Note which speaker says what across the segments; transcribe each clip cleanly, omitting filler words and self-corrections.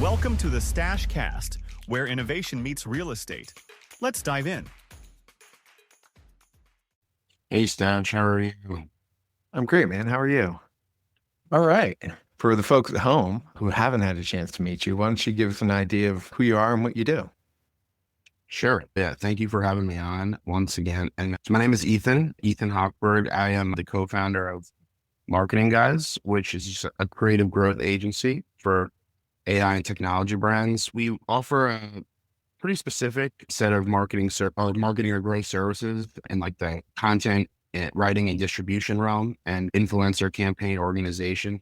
Speaker 1: Welcome to the Stash Cast, where innovation meets real estate. Let's dive in.
Speaker 2: Hey, Stash, how are you?
Speaker 3: I'm great, man. How are you?
Speaker 2: All right.
Speaker 3: For the folks at home who haven't had a chance to meet you, why don't you give us an idea of who you are and what you do?
Speaker 2: Sure. Yeah. Thank you for having me on once again. And so my name is Ethan Hochberg. I am the co-founder of Marketing Guys, which is just a creative growth agency for AI and technology brands. We offer a pretty specific set of marketing or growth services in like the content, writing and distribution realm, and influencer campaign organization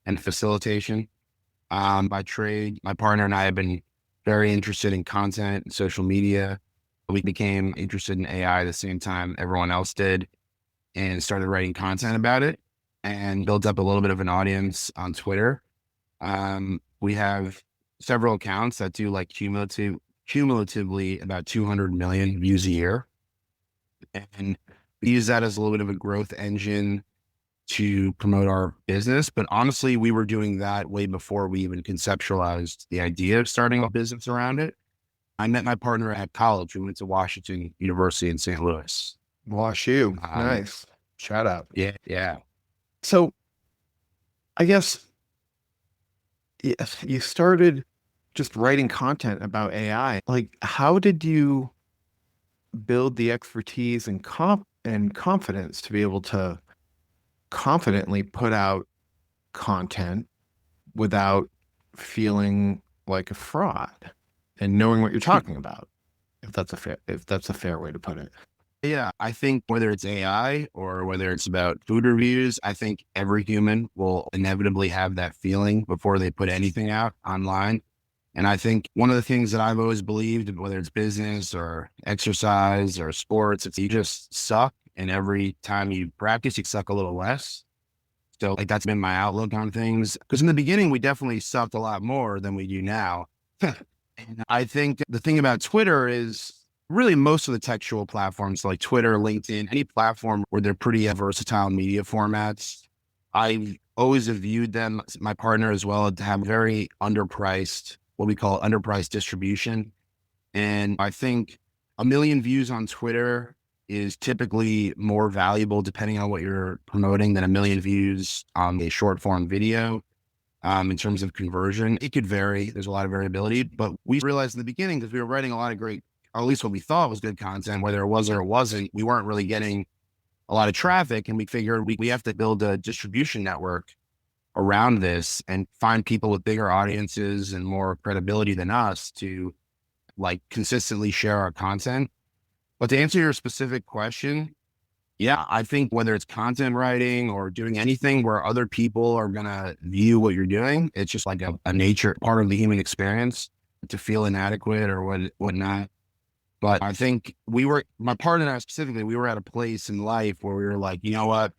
Speaker 2: and facilitation. By trade, my partner and I have been very interested in content and social media. We became interested in AI at the same time everyone else did and started writing content about it and built up a little bit of an audience on Twitter. We have several accounts that do like cumulatively about 200 million views a year. And we use that as a little bit of a growth engine to promote our business. But honestly, we were doing that way before we even conceptualized the idea of starting a business around it. I met my partner at college. We went to Washington University in St. Louis.
Speaker 3: Wash you. Nice. Shout out.
Speaker 2: Yeah.
Speaker 3: So I guess you started just writing content about AI. Like, how did you build the expertise and confidence to be able to confidently put out content without feeling like a fraud and knowing what you're talking about? If that's a fair way to put it.
Speaker 2: Yeah, I think whether it's AI or whether it's about food reviews, I think every human will inevitably have that feeling before they put anything out online. And I think one of the things that I've always believed, whether it's business or exercise or sports, it's you just suck. And every time you practice, you suck a little less. So like that's been my outlook on things. Because in the beginning, we definitely sucked a lot more than we do now. And I think the thing about Twitter is really most of the textual platforms like Twitter, LinkedIn, any platform where they're pretty versatile media formats. I always have viewed them, my partner as well, to have very underpriced, what we call underpriced distribution. And I think 1 million views on Twitter is typically more valuable depending on what you're promoting than 1 million views on a short form video. In terms of conversion, it could vary. There's a lot of variability, but we realized in the beginning because we were writing a lot of great, or at least what we thought was good content, whether it was or it wasn't, we weren't really getting a lot of traffic. And we figured we have to build a distribution network around this and find people with bigger audiences and more credibility than us to like consistently share our content. But to answer your specific question, yeah, I think whether it's content writing or doing anything where other people are going to view what you're doing, it's just like a nature part of the human experience to feel inadequate or whatnot. But I think my partner and I specifically, we were at a place in life where we were like, you know what?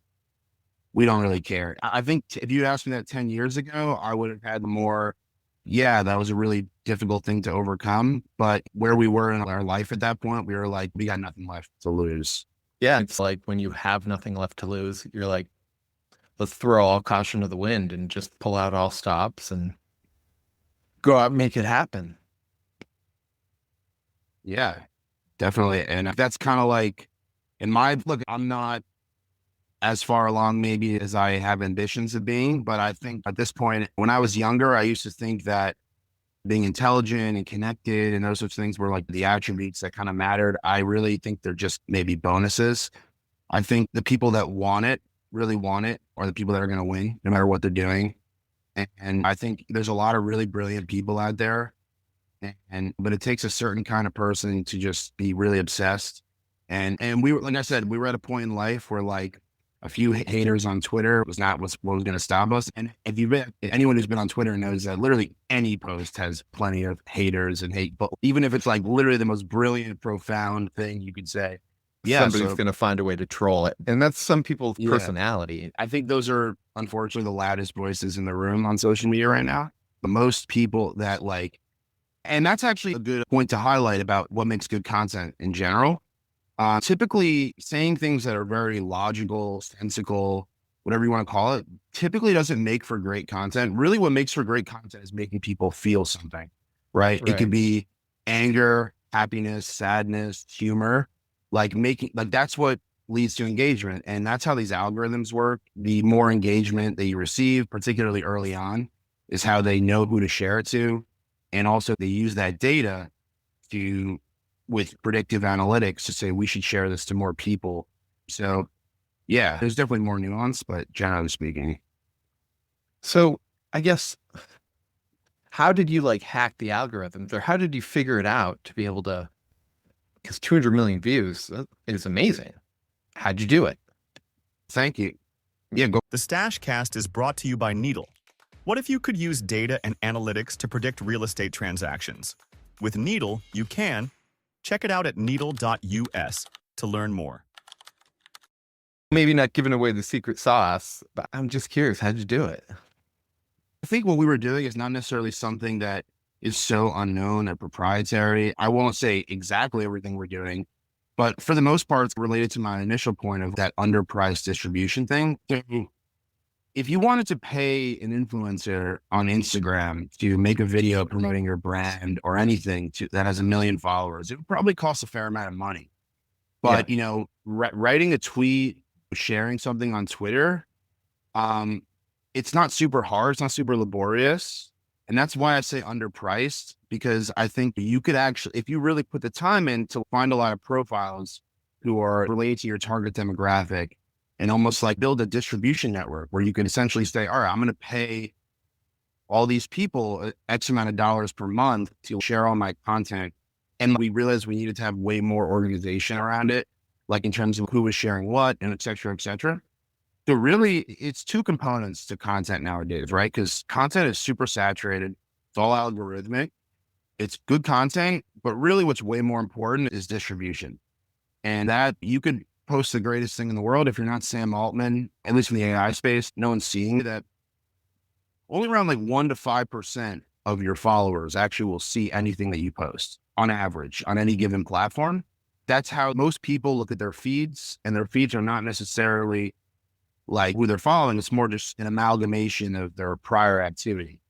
Speaker 2: We don't really care. I think if you asked me that 10 years ago, I would have had more, yeah, that was a really difficult thing to overcome. But where we were in our life at that point, we were like, we got nothing left to lose.
Speaker 3: Yeah. It's like when you have nothing left to lose, you're like, let's throw all caution to the wind and just pull out all stops and go out and make it happen.
Speaker 2: Yeah, definitely. And that's kind of like look, I'm not as far along maybe as I have ambitions of being, but I think at this point, when I was younger, I used to think that being intelligent and connected and those sorts of things were like the attributes that kind of mattered. I really think they're just maybe bonuses. I think the people that really want it, are the people that are going to win no matter what they're doing. And I think there's a lot of really brilliant people out there. But it takes a certain kind of person to just be really obsessed. And we were, like I said, we were at a point in life where like a few haters on Twitter was not what was going to stop us. And if anyone who's been on Twitter knows that literally any post has plenty of haters and hate, but even if it's like literally the most brilliant, profound thing you could say, yeah,
Speaker 3: somebody's going to find a way to troll it. And that's some people's personality.
Speaker 2: I think those are unfortunately the loudest voices in the room on social media right now. But most people that like, and that's actually a good point to highlight about what makes good content in general. Typically saying things that are very logical, sensical, whatever you want to call it, typically doesn't make for great content. Really what makes for great content is making people feel something, right? It could
Speaker 3: Right.
Speaker 2: be anger, happiness, sadness, humor, like that's what leads to engagement. And that's how these algorithms work. The more engagement that you receive, particularly early on, is how they know who to share it to. And also they use that data to, with predictive analytics, to say, we should share this to more people. So yeah, there's definitely more nuance, but generally speaking.
Speaker 3: So I guess, how did you like hack the algorithms, or how did you figure it out to be able to, because 200 million views is amazing. How'd you do it?
Speaker 2: Thank you. Yeah, go.
Speaker 1: The Stashcast is brought to you by Needle. What if you could use data and analytics to predict real estate transactions? With Needle, you can. Check it out at needle.us to learn more.
Speaker 3: Maybe not giving away the secret sauce, but I'm just curious, how'd you do it?
Speaker 2: I think what we were doing is not necessarily something that is so unknown and proprietary. I won't say exactly everything we're doing, but for the most part, it's related to my initial point of that underpriced distribution thing. So if you wanted to pay an influencer on Instagram to make a video promoting your brand or anything that has 1 million followers, it would probably cost a fair amount of money. But, writing a tweet, sharing something on Twitter, it's not super hard. It's not super laborious. And that's why I say underpriced, because I think you could actually, if you really put the time in to find a lot of profiles who are related to your target demographic, and almost like build a distribution network where you can essentially say, all right, I'm going to pay all these people X amount of dollars per month to share all my content. And we realized we needed to have way more organization around it, like in terms of who was sharing what, and et cetera, et cetera. So really, it's two components to content nowadays, right? Because content is super saturated. It's all algorithmic. It's good content, but really what's way more important is distribution. And that you could post the greatest thing in the world. If you're not Sam Altman, at least in the AI space, no one's seeing that. Only around like 1 to 5% of your followers actually will see anything that you post on average on any given platform. That's how most people look at their feeds, and their feeds are not necessarily like who they're following. It's more just an amalgamation of their prior activity.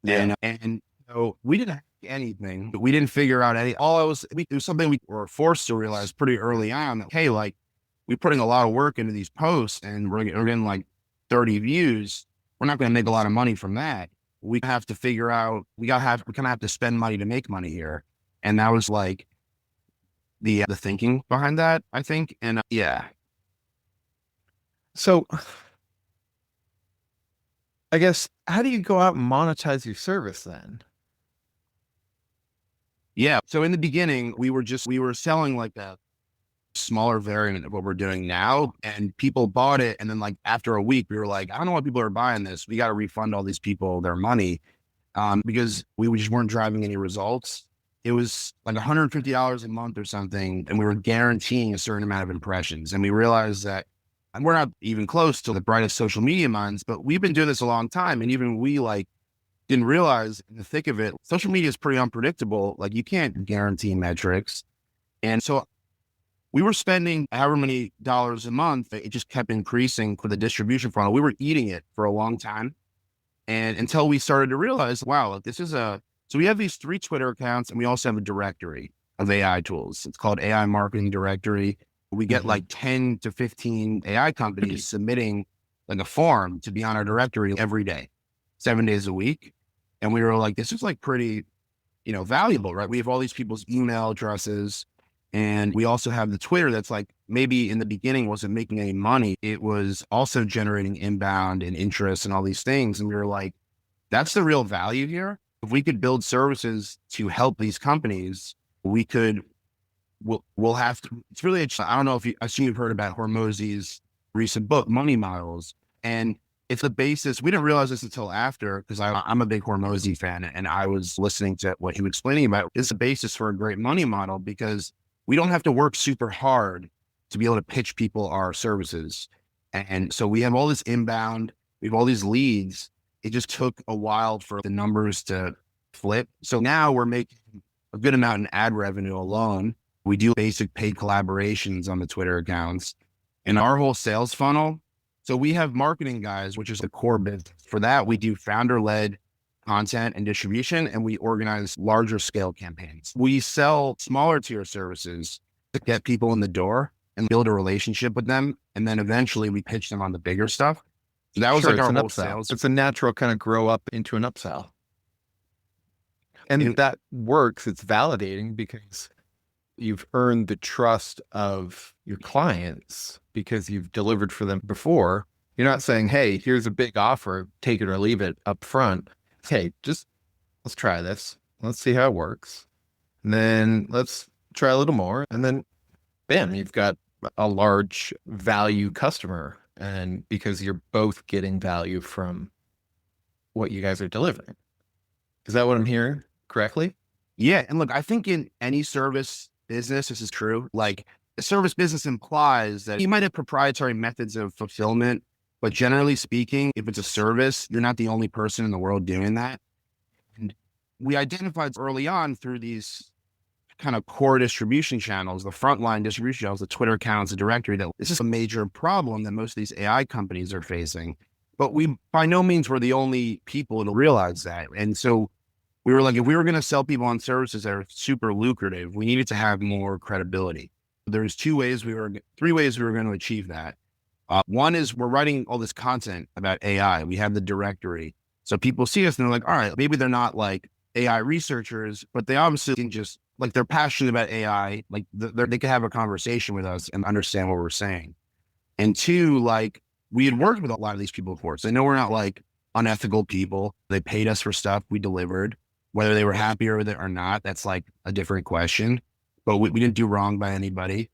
Speaker 3: Yeah.
Speaker 2: And so we didn't have anything, but we didn't figure out it was something we were forced to realize pretty early on that, hey, like we're putting a lot of work into these posts and we're getting like 30 views. We're not going to make a lot of money from that. We have to figure out, we kind of have to spend money to make money here. And that was like the thinking behind that, I think. And yeah.
Speaker 3: So I guess, how do you go out and monetize your service then?
Speaker 2: Yeah. So in the beginning, we were selling like a smaller variant of what we're doing now, and people bought it. And then like after a week, we were like, I don't know why people are buying this. We got to refund all these people their money, because we just weren't driving any results. It was like $150 a month or something, and we were guaranteeing a certain amount of impressions. And we realized that, and we're not even close to the brightest social media minds, but we've been doing this a long time. And even we like didn't realize in the thick of it, social media is pretty unpredictable. Like you can't guarantee metrics. And so we were spending however many dollars a month. It just kept increasing for the distribution funnel. We were eating it for a long time. And until we started to realize, wow, so we have these 3 Twitter accounts, and we also have a directory of AI tools. It's called AI Marketing Directory. We get like 10 to 15 AI companies submitting like a form to be on our directory every day, 7 days a week. And we were like, this is like pretty, valuable, right? We have all these people's email addresses, and we also have the Twitter that's like, maybe in the beginning wasn't making any money. It was also generating inbound and interest and all these things. And we were like, that's the real value here. If we could build services to help these companies, we'll have to, it's really interesting. I don't know if I assume you've heard about Hormozi's recent book, Money Models. And it's the basis. We didn't realize this until after, because I'm a big Hormozi fan, and I was listening to what he was explaining about. It's the basis for a great money model, because we don't have to work super hard to be able to pitch people our services. And so we have all this inbound, we have all these leads. It just took a while for the numbers to flip. So now we're making a good amount in ad revenue alone. We do basic paid collaborations on the Twitter accounts, and our whole sales funnel. So we have marketing guys, which is the core business. For that, we do founder-led content and distribution, and we organize larger scale campaigns. We sell smaller tier services to get people in the door and build a relationship with them. And then eventually we pitch them on the bigger stuff. So that was
Speaker 3: Sure,
Speaker 2: like
Speaker 3: it's
Speaker 2: our
Speaker 3: an
Speaker 2: whole
Speaker 3: upsell.
Speaker 2: sales.
Speaker 3: It's a natural kind of grow up into an upsell. And that works. It's validating because you've earned the trust of your clients because you've delivered for them before. You're not saying, hey, here's a big offer, take it or leave it up front. Hey, just let's try this. Let's see how it works. And then let's try a little more. And then bam, you've got a large value customer. And because you're both getting value from what you guys are delivering. Is that what I'm hearing correctly?
Speaker 2: Yeah. And look, I think in any service business, this is true. Like a service business implies that you might have proprietary methods of fulfillment, but generally speaking, if it's a service, you're not the only person in the world doing that. And we identified early on through these kind of core distribution channels, the frontline distribution channels, the Twitter accounts, the directory, that this is a major problem that most of these AI companies are facing. But we by no means were the only people to realize that. And so we were like, if we were going to sell people on services that are super lucrative, we needed to have more credibility. There's three ways we were going to achieve that. One is we're writing all this content about AI. We have the directory. So people see us and they're like, all right, maybe they're not like AI researchers, but they obviously can just like, they're passionate about AI. Like they could have a conversation with us and understand what we're saying. And two, like we had worked with a lot of these people before. So they know we're not like unethical people. They paid us for stuff we delivered, whether they were happier with it or not. That's like a different question, but we didn't do wrong by anybody.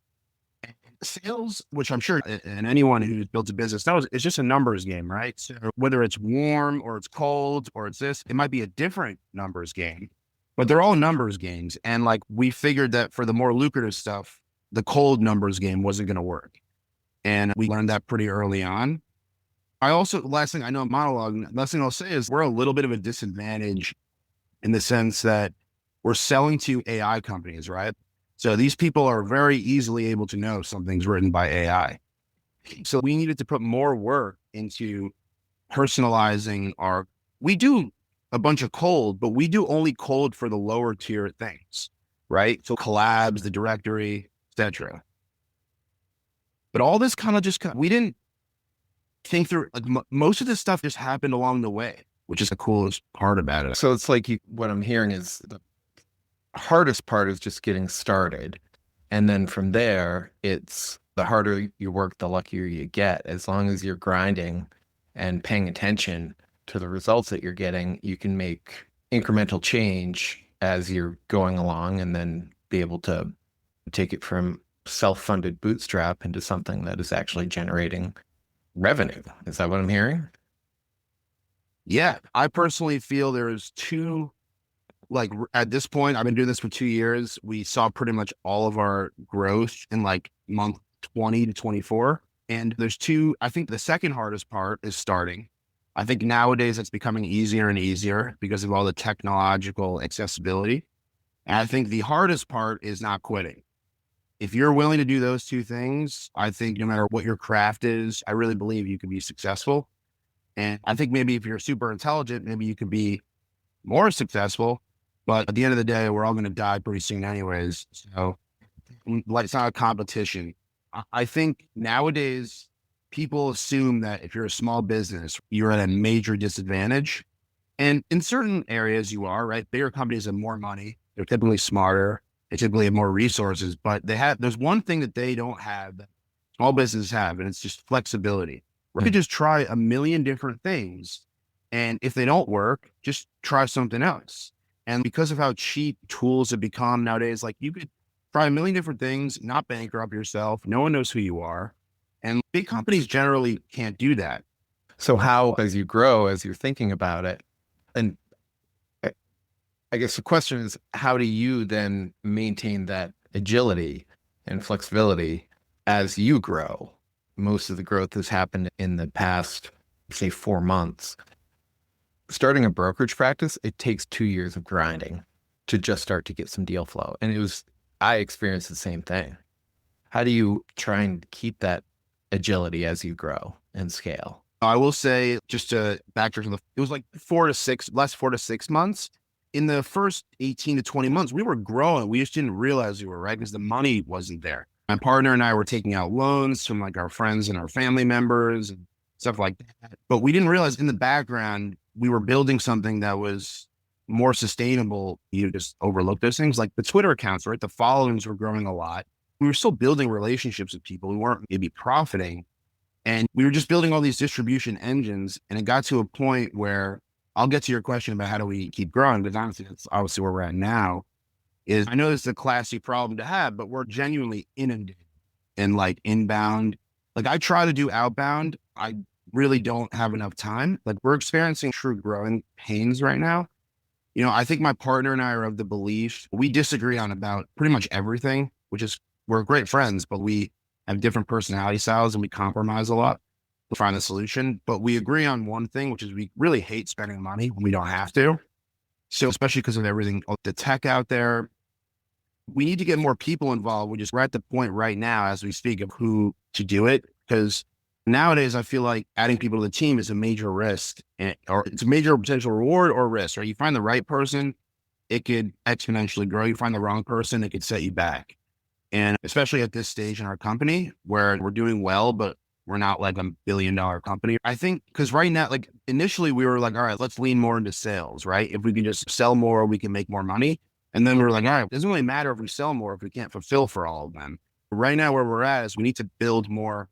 Speaker 2: Sales, which I'm sure, and anyone who's built a business knows, it's just a numbers game, right? So whether it's warm or it's cold or it's this, it might be a different numbers game, but they're all numbers games. And like we figured that for the more lucrative stuff, the cold numbers game wasn't going to work. And we learned that pretty early on. I also, last thing I'll say is we're a little bit of a disadvantage in the sense that we're selling to AI companies, right? So these people are very easily able to know something's written by AI. So we needed to put more work into personalizing we do a bunch of cold, but we do only cold for the lower tier things, right? So collabs, the directory, etc. But all this kind of we didn't think through, like most of this stuff just happened along the way, which is the coolest part about it.
Speaker 3: So it's like what I'm hearing is the hardest part is just getting started. And then from there, it's the harder you work, the luckier you get. As long as you're grinding and paying attention to the results that you're getting, you can make incremental change as you're going along and then be able to take it from self-funded bootstrap into something that is actually generating revenue. Is that what I'm hearing?
Speaker 2: Yeah, I personally feel there's two, like at this point, I've been doing this for 2 years. We saw pretty much all of our growth in like month 20 to 24. And there's two, I think the second hardest part is starting. I think nowadays it's becoming easier and easier because of all the technological accessibility. And I think the hardest part is not quitting. If you're willing to do those two things, I think no matter what your craft is, I really believe you can be successful. And I think maybe if you're super intelligent, maybe you could be more successful. But at the end of the day, we're all going to die pretty soon anyways. So like, it's not a competition. I think nowadays people assume that if you're a small business, you're at a major disadvantage. And in certain areas you are, right? Bigger companies have more money. They're typically smarter. They typically have more resources, but there's one thing that they don't have that small businesses have, and it's just flexibility. You could just try a million different things. And if they don't work, just try something else. And because of how cheap tools have become nowadays, like you could try a million different things, not bankrupt yourself. No one knows who you are. And big companies generally can't do that.
Speaker 3: So how, as you grow, as you're thinking about it, and I guess the question is, how do you then maintain that agility and flexibility as you grow? Most of the growth has happened in the past, say, 4 months. Starting a brokerage practice, it takes 2 years of grinding to just start to get some deal flow. And I experienced the same thing. How do you try and keep that agility as you grow and scale?
Speaker 2: I will say, just to backtrack from it was like 4 to 6 months. In the first 18 to 20 months, we were growing. We just didn't realize we were, right? Because the money wasn't there. My partner and I were taking out loans from like our friends and our family members and stuff like that. But we didn't realize in the background, we were building something that was more sustainable. You just overlook those things like the Twitter accounts, right? The followings were growing a lot. We were still building relationships with people. We weren't maybe profiting. And we were just building all these distribution engines. And it got to a point where I'll get to your question about how do we keep growing, because honestly, that's obviously where we're at now. Is I know this is a classy problem to have, but we're genuinely inundated in like inbound. Like I try to do outbound. I really don't have enough time. Like we're experiencing true growing pains right now. I think my partner and I are of the belief we disagree on about pretty much everything, which is we're great friends, but we have different personality styles and we compromise a lot to find a solution. But we agree on one thing, which is we really hate spending money when we don't have to. So especially because of everything, the tech out there, we need to get more people involved. We're at the point right now as we speak of who to do it. Because nowadays I feel like adding people to the team is a major risk, or it's a major potential reward or risk, right? You find the right person, it could exponentially grow. You find the wrong person, it could set you back. And especially at this stage in our company where we're doing well, but we're not like $1 billion company. I think because right now, like initially we were like, all right, let's lean more into sales, right? If we can just sell more, we can make more money. And then we were like, all right, it doesn't really matter if we sell more if we can't fulfill for all of them. Right now where we're at is we need to build more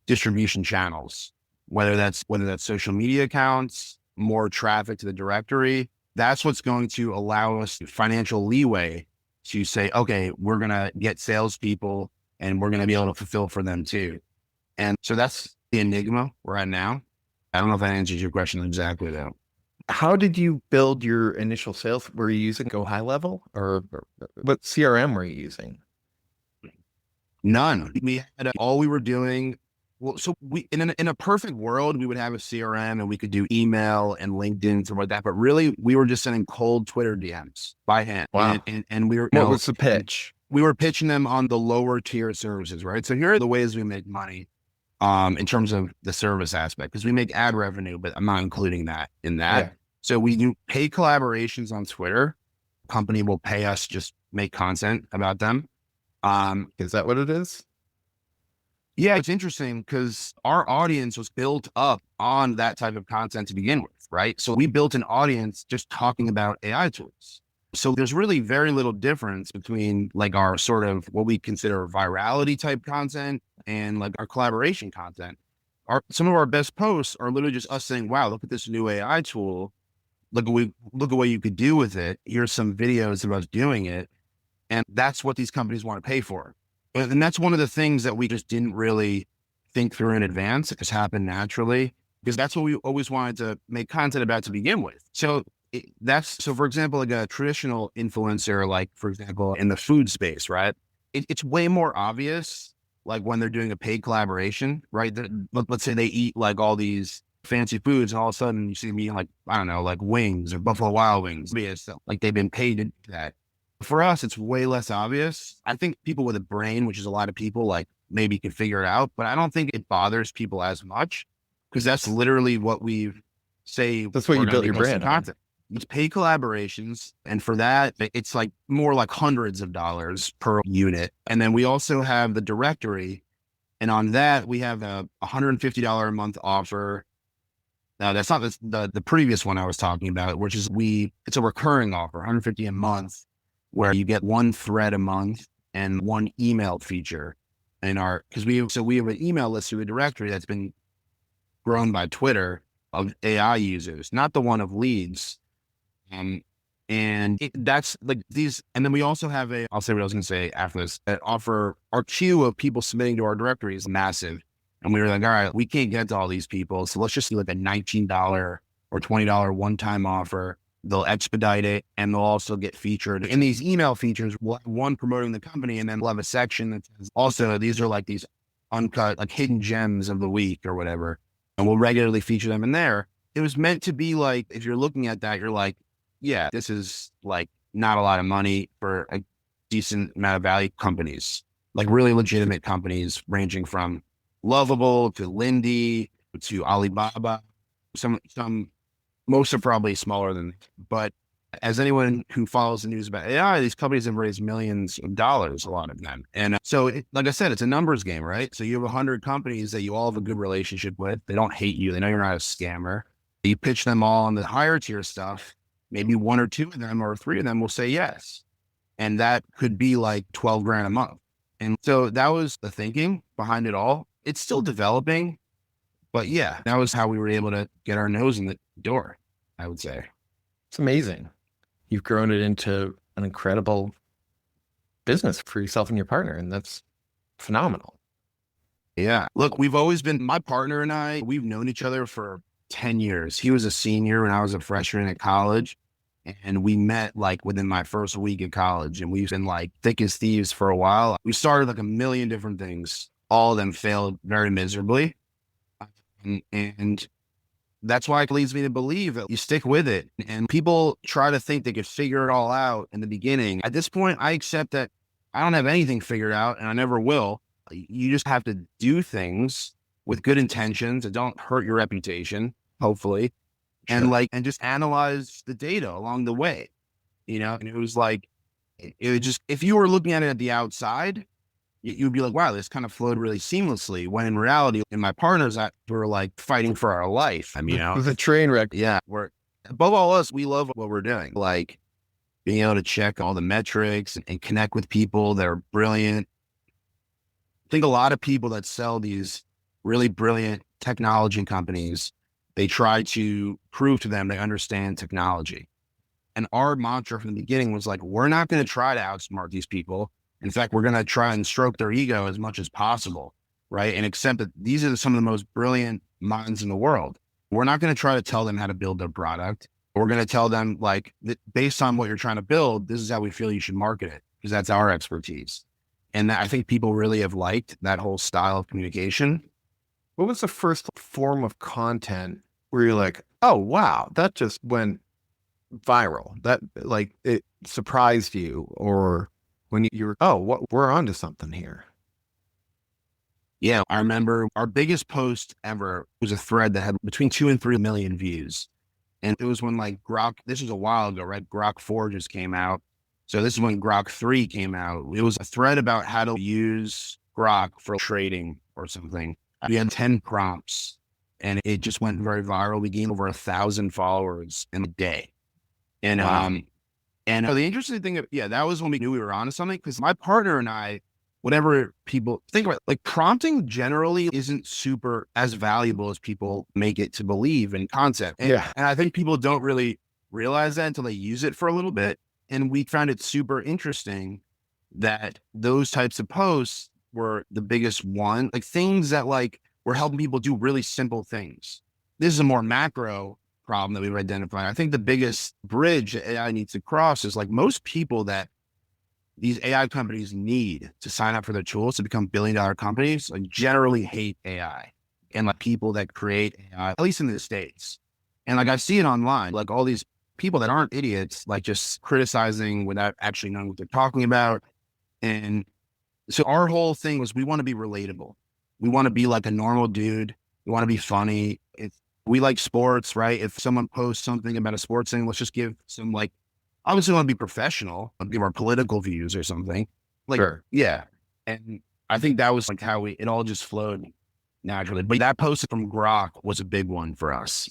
Speaker 2: distribution channels, whether that's social media accounts, more traffic to the directory. That's what's going to allow us financial leeway to say, okay, we're going to get salespeople and we're going to be able to fulfill for them too. And so that's the enigma we're at now. I don't know if that answers your question exactly though.
Speaker 3: How did you build your initial sales? Were you using Go High Level or what CRM were you using?
Speaker 2: None. We had all we were doing. Well, so we in a perfect world, we would have a CRM and we could do email and LinkedIn and stuff like that. But really, we were just sending cold Twitter DMs by hand.
Speaker 3: Wow.
Speaker 2: And we were.
Speaker 3: What was the pitch?
Speaker 2: We were pitching them on the lower tier services, right? So here are the ways we make money, in terms of the service aspect, because we make ad revenue, but I'm not including that in that. Yeah. So we do paid collaborations on Twitter. Company will pay us just make content about them.
Speaker 3: Is that what it is?
Speaker 2: Yeah, it's interesting because our audience was built up on that type of content to begin with, right? So we built an audience just talking about AI tools. So there's really very little difference between like our sort of what we consider virality type content and like our collaboration content. Some of our best posts are literally just us saying, wow, look at this new AI tool. Look at what you could do with it. Here's some videos of us doing it. And that's what these companies want to pay for. And that's one of the things that we just didn't really think through in advance. It just happened naturally because that's what we always wanted to make content about to begin with. So for example, like a traditional influencer, like for example, in the food space, right? It's way more obvious, like when they're doing a paid collaboration, right? Let's say they eat like all these fancy foods and all of a sudden you see me like, I don't know, like wings or Buffalo Wild Wings. Like they've been paid to do that. For us, it's way less obvious. I think people with a brain, which is a lot of people, like maybe can figure it out, but I don't think it bothers people as much because that's literally what we say.
Speaker 3: That's what you built your brand on.
Speaker 2: It's paid collaborations. And for that, it's like more like hundreds of dollars per unit. And then we also have the directory. And on that, we have a $150 a month offer. Now that's not the previous one I was talking about, which is it's a recurring offer, $150 a month, where you get one thread a month and one email feature because we have an email list through a directory that's been grown by Twitter of AI users, not the one of leads. That's like these. And then we also have I'll say what I was going to say after this, offer. Our queue of people submitting to our directory is massive. And we were like, all right, we can't get to all these people. So let's just do like a $19 or $20 one-time offer. They'll expedite it and they'll also get featured in these email features. We'll have one promoting the company and then we'll have a section that says also, these are like these uncut, like hidden gems of the week or whatever. And we'll regularly feature them in there. It was meant to be like, if you're looking at that, you're like, yeah, this is like not a lot of money for a decent amount of value companies, like really legitimate companies ranging from Lovable to Lindy to Alibaba. Some most are probably smaller than, but as anyone who follows the news about AI, these companies have raised millions of dollars, a lot of them. And like I said, it's a numbers game, right? So you have 100 companies that you all have a good relationship with. They don't hate you. They know you're not a scammer. You pitch them all on the higher tier stuff. Maybe one or two of them or three of them will say yes. And that could be like 12 grand a month. And so that was the thinking behind it all. It's still developing, but yeah, that was how we were able to get our nose in the door, I would say.
Speaker 3: It's amazing. You've grown it into an incredible business for yourself and your partner, and that's phenomenal.
Speaker 2: Yeah. Look, we've always been, my partner and I, we've known each other for 10 years. He was a senior when I was a freshman at college. And we met like within my first week of college, and we've been like thick as thieves for a while. We started like a million different things. All of them failed very miserably. And that's why it leads me to believe that you stick with it. And people try to think they could figure it all out in the beginning. At this point, I accept that I don't have anything figured out, and I never will. You just have to do things with good intentions that don't hurt your reputation, hopefully. Sure. And just analyze the data along the way, and it was like, it would just, if you were looking at it at the outside, you'd be like, wow, this kind of flowed really seamlessly. When in reality, in my partners, we're like fighting for our life. I mean,
Speaker 3: it was a train wreck.
Speaker 2: Yeah. We're above all else, we love what we're doing. Like being able to check all the metrics and connect with people that are brilliant. I think a lot of people that sell these really brilliant technology companies, they try to prove to them they understand technology. And our mantra from the beginning was like, we're not going to try to outsmart these people. In fact, we're going to try and stroke their ego as much as possible, right? And accept that these are some of the most brilliant minds in the world. We're not going to try to tell them how to build their product. We're going to tell them, like, based on what you're trying to build, this is how we feel you should market it, because that's our expertise. And I think people really have liked that whole style of communication.
Speaker 3: What was the first form of content where you're like, oh, wow, that just went viral? That, like, it surprised you, or when you were, oh, we're onto something here?
Speaker 2: Yeah, I remember our biggest post ever was a thread that had between 2 and 3 million views. And it was when like Grok, this was a while ago, right? Grok 4 just came out. So this is when Grok 3 came out. It was a thread about how to use Grok for trading or something. We had 10 prompts and it just went very viral. We gained over 1,000 followers in a day. And,
Speaker 3: Wow.
Speaker 2: And the interesting thing, that was when we knew we were onto something, because my partner and I, whatever people think about, like prompting generally isn't super as valuable as people make it to believe in concept. And I think people don't really realize that until they use it for a little bit. And we found it super interesting that those types of posts were the biggest one, like things that like were helping people do really simple things. This is a more macro problem that we've identified. I think the biggest bridge that AI needs to cross is like most people that these AI companies need to sign up for their tools to become billion-dollar companies, like generally hate AI, and like people that create AI, at least in the States. And like I see it online, like all these people that aren't idiots, like just criticizing without actually knowing what they're talking about. And so our whole thing was, we want to be relatable. We want to be like a normal dude. We want to be funny. We like sports, right? If someone posts something about a sports thing, let's just give some, like, obviously want to be professional, give our political views or something. Like,
Speaker 3: Sure.
Speaker 2: Yeah. And I think that was like how it all just flowed naturally. But that post from Grok was a big one for us.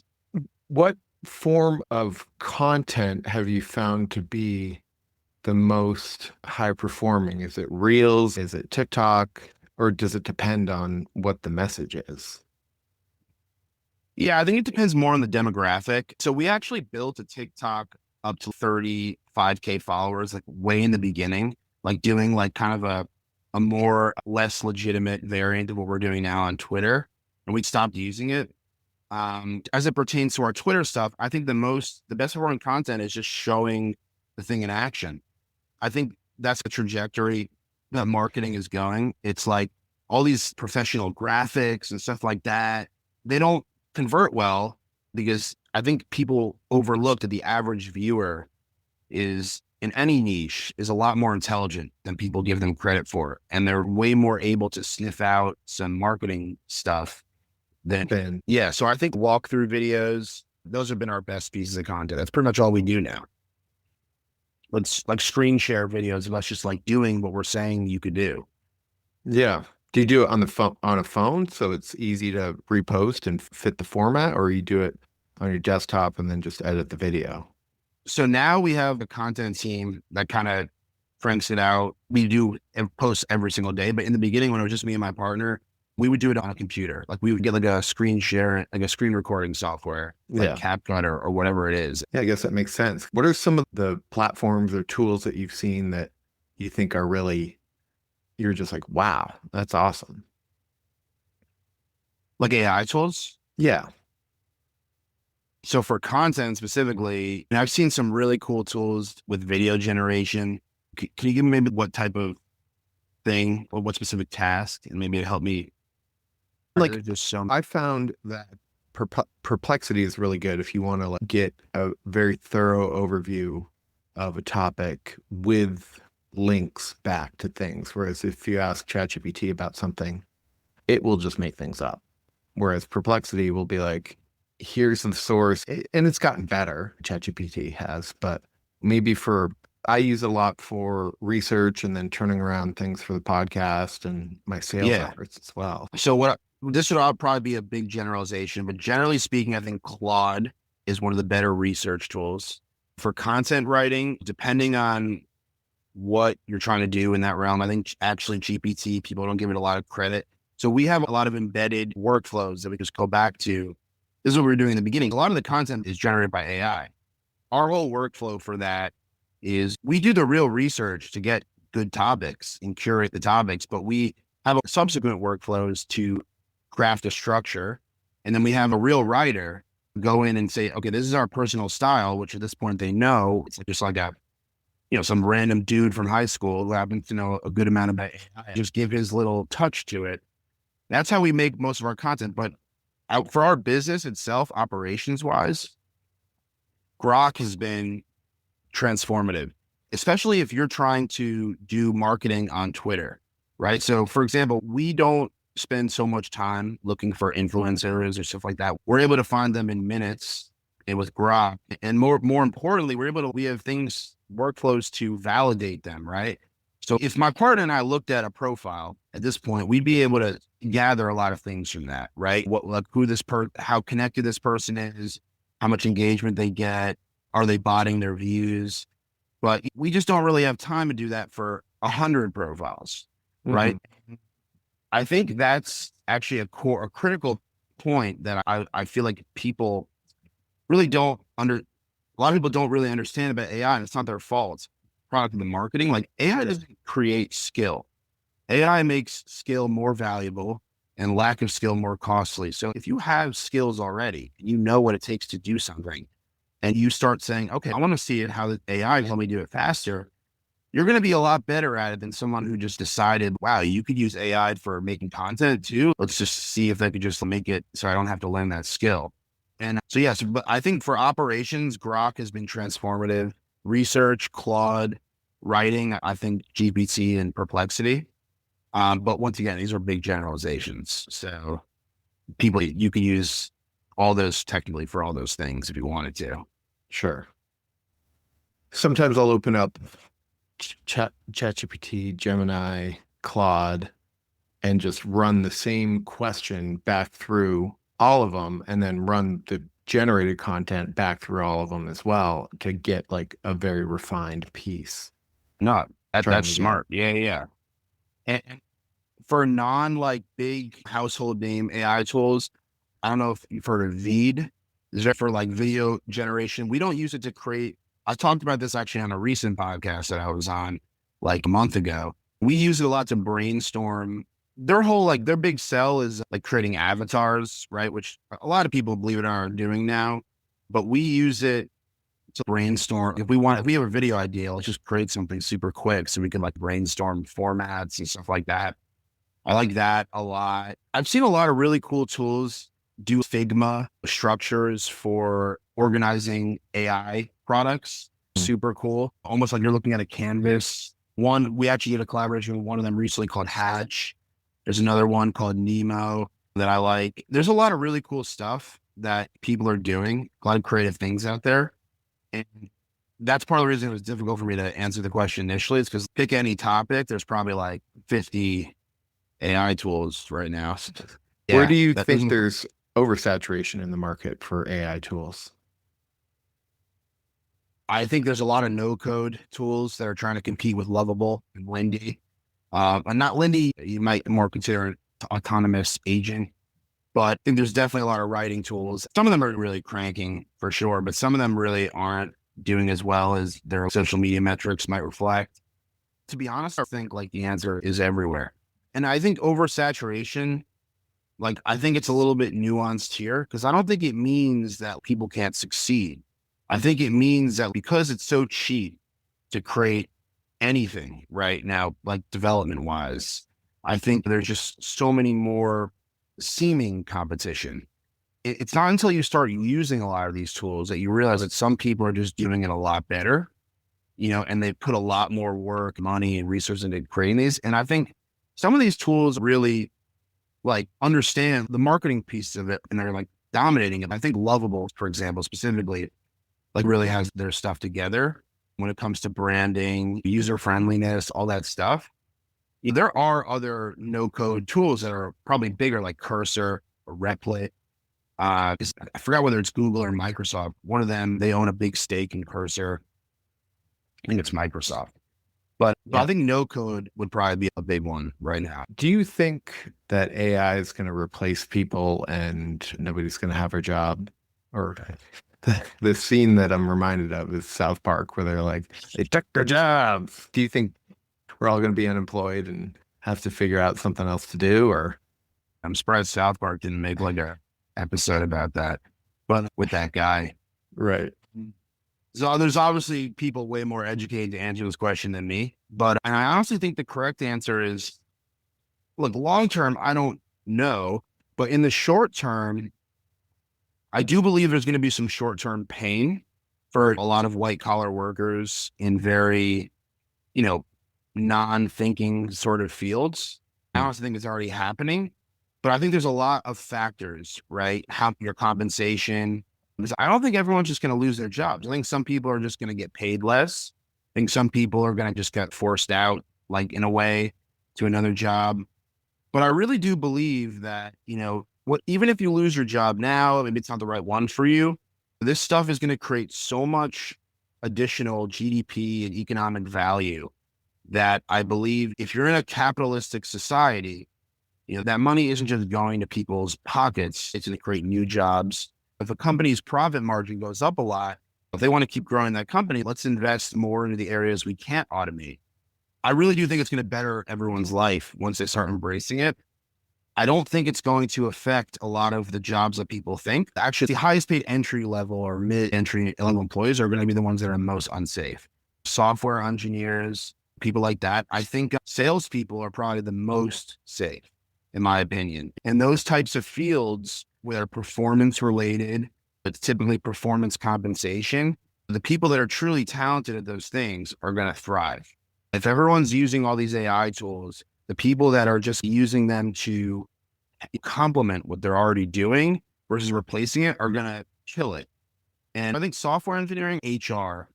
Speaker 3: What form of content have you found to be the most high performing? Is it Reels? Is it TikTok? Or does it depend on what the message is?
Speaker 2: Yeah, I think it depends more on the demographic. So we actually built a TikTok up to 35K followers, like way in the beginning, like doing like kind of a more less legitimate variant of what we're doing now on Twitter. And we stopped using it. As it pertains to our Twitter stuff, I think the best performing content is just showing the thing in action. I think that's the trajectory that marketing is going. It's like all these professional graphics and stuff like that, they don't convert well, because I think people overlook that the average viewer is, in any niche, is a lot more intelligent than people give them credit for. And they're way more able to sniff out some marketing stuff than,
Speaker 3: Then
Speaker 2: yeah. So I think walkthrough videos, those have been our best pieces of content. That's pretty much all we do now. Let's like screen share videos of us just like doing what we're saying you could do.
Speaker 3: yeah. Do you do it on the phone on a phone so it's easy to repost and fit the format, or you do it on your desktop and then just edit the video?
Speaker 2: So now we have a content team that kind of cranks it out. We do posts every single day, but in the beginning, when it was just me and my partner, we would do it on a computer. Like we would get like a screen share, like a screen recording software, like
Speaker 3: Yeah.
Speaker 2: CapCut or whatever it is.
Speaker 3: Yeah, I guess that makes sense. What are some of the platforms or tools that you've seen that you think are really, you're just like, wow, that's awesome?
Speaker 2: Like AI tools.
Speaker 3: Yeah.
Speaker 2: So for content specifically, and I've seen some really cool tools with video generation. Can you give me maybe what type of thing or what specific task, and maybe it help me?
Speaker 3: Like
Speaker 2: just some.
Speaker 3: I found that Perplexity is really good if you want to like get a very thorough overview of a topic with links back to things. Whereas if you ask ChatGPT about something, it will just make things up. Whereas Perplexity will be like, here's the source. And it's gotten better, ChatGPT has, but maybe I use it a lot for research and then turning around things for the podcast and my sales efforts as well.
Speaker 2: So this would all probably be a big generalization, but generally speaking, I think Claude is one of the better research tools for content writing, depending on what you're trying to do in that realm. I think actually GPT, people don't give it a lot of credit. So we have a lot of embedded workflows that we just go back to. This is what we were doing in the beginning. A lot of the content is generated by AI. Our whole workflow for that is we do the real research to get good topics and curate the topics, but we have subsequent workflows to craft a structure. And then we have a real writer go in and say, okay, this is our personal style, which at this point they know it's just like some random dude from high school who happens to know a good amount about AI, just give his little touch to it. That's how we make most of our content. But for our business itself, operations wise, Grok has been transformative, especially if you're trying to do marketing on Twitter, right? So for example, we don't spend so much time looking for influencers or stuff like that. We're able to find them in minutes and with Grok. And more importantly, we have workflows to validate them, right? So if my partner and I looked at a profile at this point, we'd be able to gather a lot of things from that, right? How connected this person is, how much engagement they get, are they botting their views? But we just don't really have time to do that for 100 profiles, right? I think that's actually a critical point that I feel like people really a lot of people don't really understand about AI, and it's not their fault. It's product of the marketing. Like AI doesn't create skill. AI makes skill more valuable and lack of skill more costly. So if you have skills already, you know what it takes to do something, and you start saying, okay, I want to see how the AI can help me do it faster, you're going to be a lot better at it than someone who just decided, wow, you could use AI for making content too. Let's just see if they could just make it so I don't have to learn that skill. And so, yes, but I think for operations, Grok has been transformative. Research, Claude, writing, I think GPT and Perplexity. But once again, these are big generalizations. So you can use all those technically for all those things if you wanted to.
Speaker 3: Sure. Sometimes I'll open up ChatGPT, Gemini, Claude, and just run the same question back through all of them, and then run the generated content back through all of them as well to get like a very refined piece.
Speaker 2: No, that's smart. Yeah. And for big household name AI tools, I don't know if you've heard of Veed. Is that for like video generation? We don't use it to create. I talked about this actually on a recent podcast that I was on like a month ago. We use it a lot to brainstorm. Their big sell is like creating avatars, right? Which a lot of people, believe it or not, are doing now. But we use it to brainstorm. If we have a video idea, let's just create something super quick so we can like brainstorm formats and stuff like that. I like that a lot. I've seen a lot of really cool tools do Figma structures for organizing AI products. Super cool. Almost like you're looking at a canvas. We actually did a collaboration with one of them recently called Hatch. There's another one called Nemo. that I like. There's a lot of really cool stuff that people are doing, a lot of creative things out there. And that's part of the reason it was difficult for me to answer the question initially, is because pick any topic, there's probably like 50 AI tools right now.
Speaker 3: Where
Speaker 2: Yeah,
Speaker 3: do you
Speaker 2: that
Speaker 3: think
Speaker 2: doesn't.
Speaker 3: there's oversaturation in the market for AI tools?
Speaker 2: I think there's a lot of no code tools that are trying to compete with Lovable and Lindy. And not Lindy, you might more consider an autonomous agent, but I think there's definitely a lot of writing tools. Some of them are really cranking for sure, but some of them really aren't doing as well as their social media metrics might reflect. To be honest, I think like the answer is everywhere. And I think oversaturation, like I think it's a little bit nuanced here because I don't think it means that people can't succeed. I think it means that because it's so cheap to create anything right now, like development wise, I think there's just so many more seeming competition. It's not until you start using a lot of these tools that you realize that some people are just doing it a lot better, and they put a lot more work, money, and resources into creating these. And I think some of these tools really like understand the marketing piece of it and they're like dominating it. I think Lovable, for example, specifically, like really has their stuff together when it comes to branding, user friendliness, all that stuff. There are other no code tools that are probably bigger, like Cursor or Replit. I forgot whether it's Google or Microsoft. One of them, they own a big stake in Cursor. I think it's Microsoft. But I
Speaker 3: Yeah.
Speaker 2: think no code would probably be a big one right now.
Speaker 3: Do you think that AI is going to replace people and nobody's going to have a job? Or the scene that I'm reminded of is South Park, where they're like, they took their jobs. Do you think we're all going to be unemployed and have to figure out something else to do? Or
Speaker 2: I'm surprised South Park didn't make like a episode about that, but with that guy.
Speaker 3: right?
Speaker 2: So there's obviously people way more educated to answer this question than me, and I honestly think the correct answer is, look, long term, I don't know, but in the short term, I do believe there's going to be some short term pain for a lot of white collar workers in very, you know, non thinking sort of fields. I honestly think it's already happening, but I think there's a lot of factors, right? How your compensation, because I don't think everyone's just going to lose their jobs. I think some people are just going to get paid less. I think some people are going to just get forced out, like in a way, to another job. But I really do believe that, even if you lose your job now, maybe it's not the right one for you, this stuff is going to create so much additional GDP and economic value that I believe if you're in a capitalistic society, that money isn't just going to people's pockets. It's going to create new jobs. If a company's profit margin goes up a lot, if they want to keep growing that company, let's invest more into the areas we can't automate. I really do think it's going to better everyone's life once they start embracing it. I don't think it's going to affect a lot of the jobs that people think. Actually, the highest paid entry level or mid entry level employees are going to be the ones that are most unsafe. Software engineers, people like that. I think salespeople are probably the most safe, in my opinion. And those types of fields where are performance related, it's typically performance compensation. The people that are truly talented at those things are going to thrive. If everyone's using all these AI tools, the people that are just using them to complement what they're already doing versus replacing it are going to kill it. And I think software engineering, HR,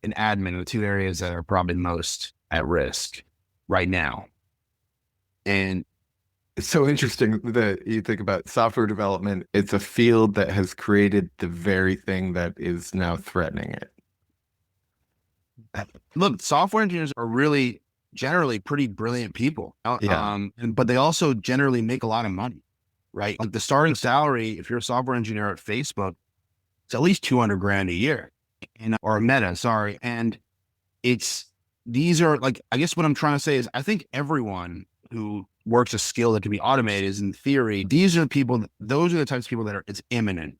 Speaker 2: and admin are the two areas that are probably most at risk right now. And
Speaker 3: It's so interesting that you think about software development. It's a field that has created the very thing that is now threatening it.
Speaker 2: look, software engineers are really generally pretty brilliant people.
Speaker 3: Yeah.
Speaker 2: But they also generally make a lot of money, right? Like the starting salary, if you're a software engineer at Facebook, it's at least 200 grand a year, or Meta, sorry. And these are like, I guess what I'm trying to say is I think everyone who works a skill that can be automated is, in theory, those are the types of people that it's imminent,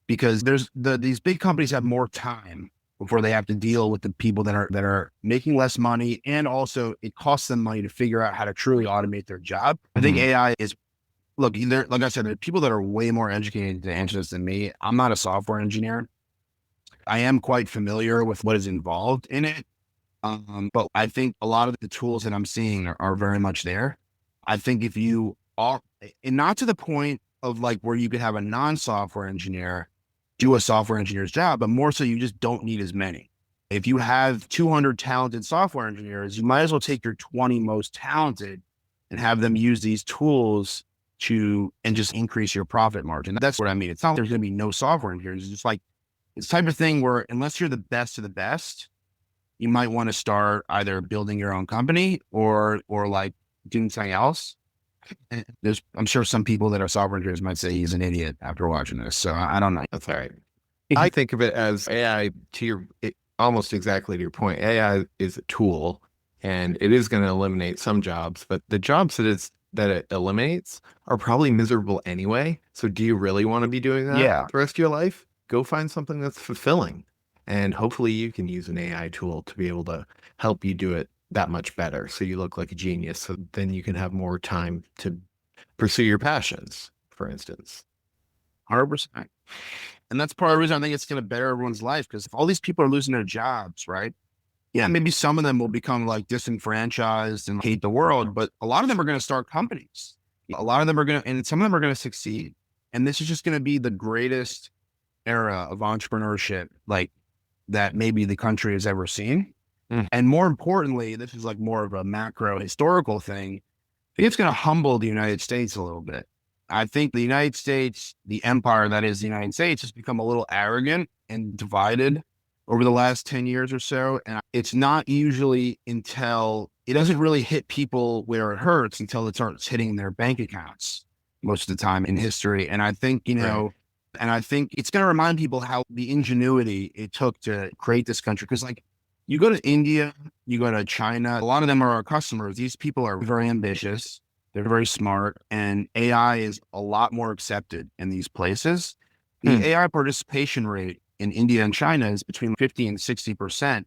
Speaker 2: because these big companies have more time before they have to deal with the people that are making less money. And also it costs them money to figure out how to truly automate their job. I think AI is, look, like I said, there are people that are way more educated to answer this than me. I'm not a software engineer. I am quite familiar with what is involved in it. But I think a lot of the tools that I'm seeing are very much there. I think if you and not to the point of like where you could have a non-software engineer do a software engineer's job, but more so you just don't need as many. If you have 200 talented software engineers, you might as well take your 20 most talented and have them use these tools and just increase your profit margin. That's what I mean. It's not like there's going to be no software engineers. It's just like, it's the type of thing where unless you're the best of the best, you might want to start either building your own company or like doing something else. And I'm sure some people that are software engineers might say he's an idiot after watching this. So I don't know.
Speaker 3: That's all right. I think of it as AI almost exactly to your point. AI is a tool and it is going to eliminate some jobs, but the jobs that it eliminates are probably miserable anyway. So do you really want to be doing that the rest of your life? Go find something that's fulfilling. And hopefully you can use an AI tool to be able to help you do it that much better. So you look like a genius. So then you can have more time to pursue your passions, for instance.
Speaker 2: 100%. And that's part of the reason I think it's going to better everyone's life. Because if all these people are losing their jobs, right? Yeah, maybe some of them will become like disenfranchised and hate the world, but a lot of them are going to start companies. A lot of them are going to, and some of them are going to succeed. And this is just going to be the greatest era of entrepreneurship, like that maybe the country has ever seen. And more importantly, this is like more of a macro historical thing. I think it's going to humble the United States a little bit. I think the United States, the empire that is the United States, has become a little arrogant and divided over the last 10 years or so. And it's not usually until it doesn't really hit people where it hurts until it starts hitting their bank accounts most of the time in history. And I think, and I think it's going to remind people how the ingenuity it took to create this country. Because like you go to India, you go to China, a lot of them are our customers. These people are very ambitious. They're very smart, and AI is a lot more accepted in these places. The AI participation rate in India and China is between 50 and 60%.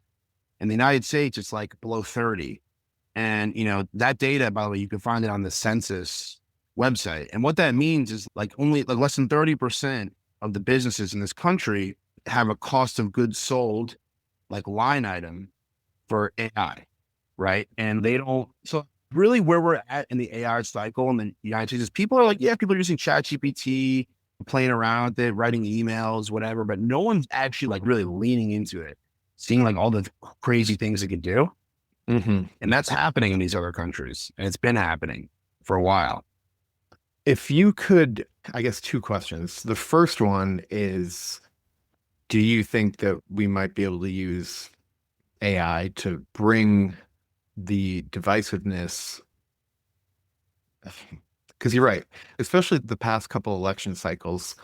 Speaker 2: In the United States, it's like below 30. And, that data, by the way, you can find it on the census website. And what that means is like only like less than 30% of the businesses in this country have a cost of goods sold, like line item for AI, right? And they don't, so really where we're at in the AI cycle in the United States is people are like, yeah, people are using ChatGPT, playing around with it, writing emails, whatever, but no one's actually like really leaning into it, seeing like all the crazy things it can do. And that's happening in these other countries. And it's been happening for a while.
Speaker 3: If you could, I guess 2 questions. The first one is, do you think that we might be able to use AI to bring the divisiveness? Because you're right, especially the past couple election cycles,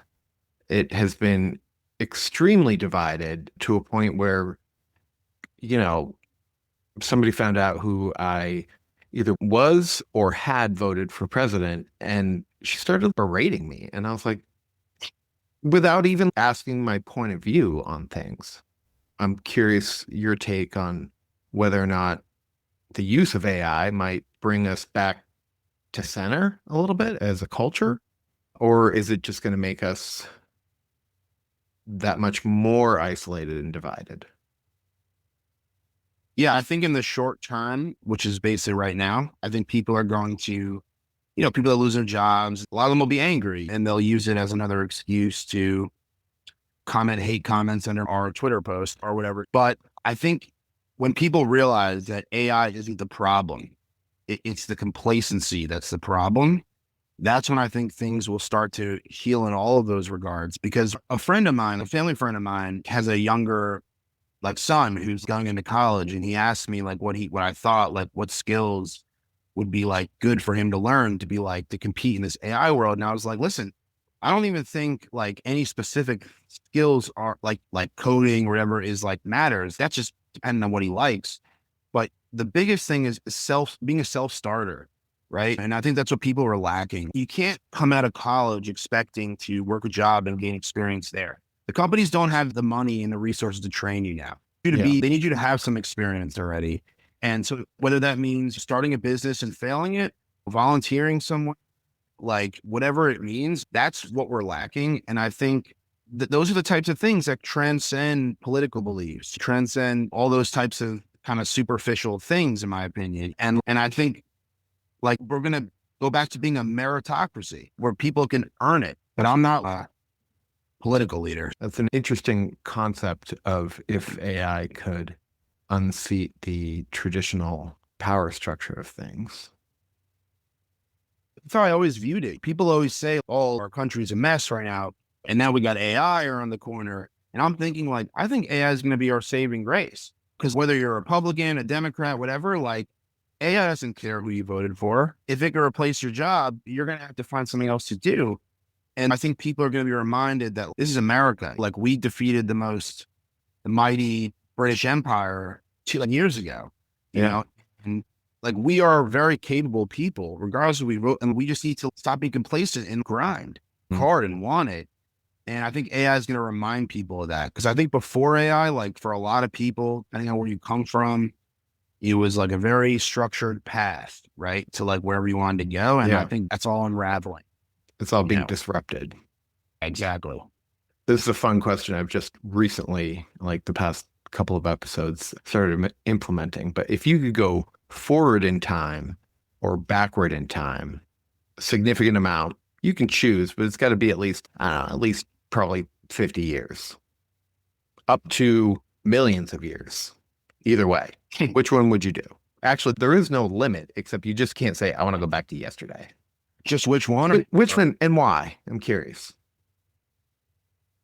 Speaker 3: it has been extremely divided to a point where, somebody found out who I either was or had voted for president, and she started berating me. And I was like, without even asking my point of view on things. I'm curious your take on whether or not the use of AI might bring us back to center a little bit as a culture, or is it just going to make us that much more isolated and divided?
Speaker 2: Yeah, I think in the short term, which is basically right now, I think people are going to, people that lose their jobs, a lot of them will be angry and they'll use it as another excuse to hate comments under our Twitter post or whatever. But I think when people realize that AI isn't the problem, it's the complacency that's the problem, that's when I think things will start to heal in all of those regards. Because a family friend of mine has a younger son who's going into college, and he asked me like what I thought, like what skills would be like good for him to learn to be like to compete in this AI world. And I was like, listen, I don't even think like any specific skills are like coding or whatever is like matters. That's just depending on what he likes. But the biggest thing is being a self-starter, right? And I think that's what people are lacking. You can't come out of college expecting to work a job and gain experience there. The companies don't have the money and the resources to train you now. They need you to have some experience already. And so whether that means starting a business and failing it, volunteering somewhere, like whatever it means, that's what we're lacking. And I think that those are the types of things that transcend political beliefs, transcend all those types of kind of superficial things, in my opinion. And I think like we're going to go back to being a meritocracy where people can earn it. But I'm not a political leader.
Speaker 3: That's an interesting concept of if AI could unseat the traditional power structure of things.
Speaker 2: That's how I always viewed it. People always say, oh, our country's a mess right now. And now we got AI around the corner. And I'm thinking like, I think AI is going to be our saving grace. Because whether you're a Republican, a Democrat, whatever, like AI doesn't care who you voted for. If it can replace your job, you're going to have to find something else to do. And I think people are going to be reminded that this is America. Like we defeated the mighty British Empire 2 years ago, you know, and like we are very capable people, regardless of who we vote, and we just need to stop being complacent and grind hard and want it. And I think AI is going to remind people of that. Because I think before AI, like for a lot of people, depending on where you come from, it was like a very structured path, right? To like wherever you wanted to go. And I think that's all unraveling.
Speaker 3: It's all being disrupted.
Speaker 2: Exactly.
Speaker 3: This is a fun question I've just recently, like the past couple of episodes, started implementing. But if you could go forward in time or backward in time, a significant amount, you can choose, but it's got to be at least, I don't know, at least probably 50 years, up to millions of years. Either way, which one would you do? Actually, there is no limit, except you just can't say, I want to go back to yesterday.
Speaker 2: Just which one?
Speaker 3: Which one and why? I'm curious.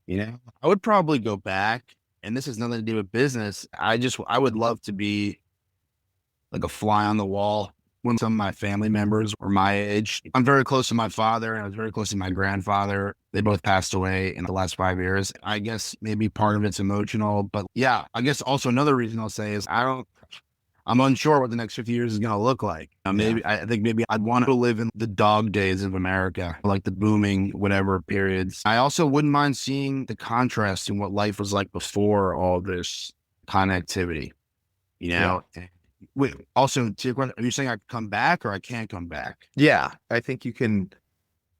Speaker 2: You know, I would probably go back, and this has nothing to do with business. I would love to be like a fly on the wall when some of my family members were my age. I'm very close to my father, and I was very close to my grandfather. They both passed away in the last 5 years. I guess maybe part of it's emotional, but yeah, I guess also another reason I'll say is I'm unsure what the next 50 years is going to look like. I think maybe I'd want to live in the dog days of America, like the booming whatever periods. I also wouldn't mind seeing the contrast in what life was like before all this connectivity, you know? Yeah. Wait, also to your question, are you saying I come back or I can't come back?
Speaker 3: Yeah, I think you can.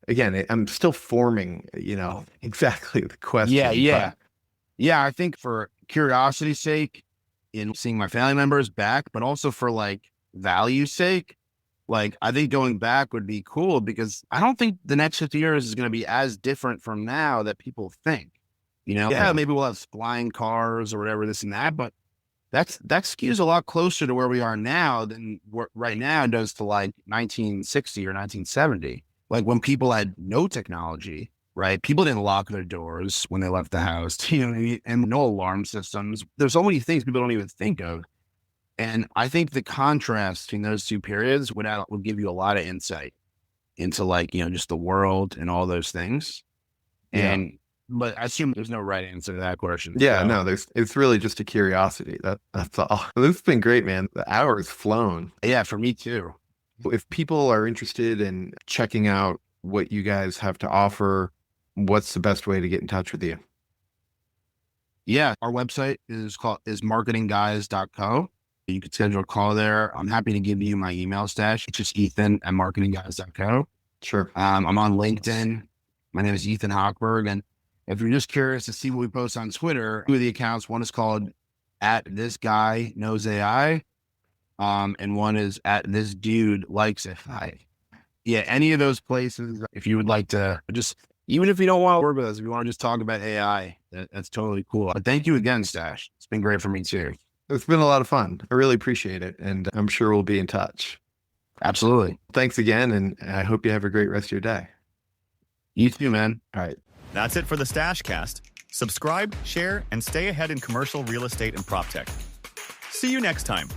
Speaker 3: Again, I'm still forming, exactly the question.
Speaker 2: Yeah. I think for curiosity's sake, in seeing my family members back, but also for like value's sake, like I think going back would be cool because I don't think the next 50 years is going to be as different from now that people think. Maybe we'll have flying cars or whatever, this and that, but that skews a lot closer to where we are now than what right now does to like 1960 or 1970. Like when people had no technology, right? People didn't lock their doors when they left the house, and no alarm systems. There's so many things people don't even think of. And I think the contrast between those two periods would give you a lot of insight into like, just the world and all those things. But I assume there's no right answer to that question.
Speaker 3: Yeah, so. No, it's really just a curiosity. That's all. This has been great, man. The hour's flown.
Speaker 2: Yeah, for me too.
Speaker 3: If people are interested in checking out what you guys have to offer, what's the best way to get in touch with you?
Speaker 2: Yeah, our website is marketingguys.co. You can schedule a call there. I'm happy to give you my email stash. It's just ethan@marketingguys.co.
Speaker 3: Sure.
Speaker 2: I'm on LinkedIn. My name is Ethan Hochberg. And if you're just curious to see what we post on Twitter, two of the accounts, one is called @thisguyknowsAI. And one is @thisdudelikesAI. Yeah, any of those places, if you would like to even if you don't want to work with us, if you want to just talk about AI, that's totally cool. But thank you again, Stash. It's been great for me too.
Speaker 3: It's been a lot of fun. I really appreciate it. And I'm sure we'll be in touch.
Speaker 2: Absolutely.
Speaker 3: Thanks again. And I hope you have a great rest of your day.
Speaker 2: You too, man.
Speaker 3: All right.
Speaker 1: That's it for the Stashcast. Subscribe, share, and stay ahead in commercial real estate and prop tech. See you next time.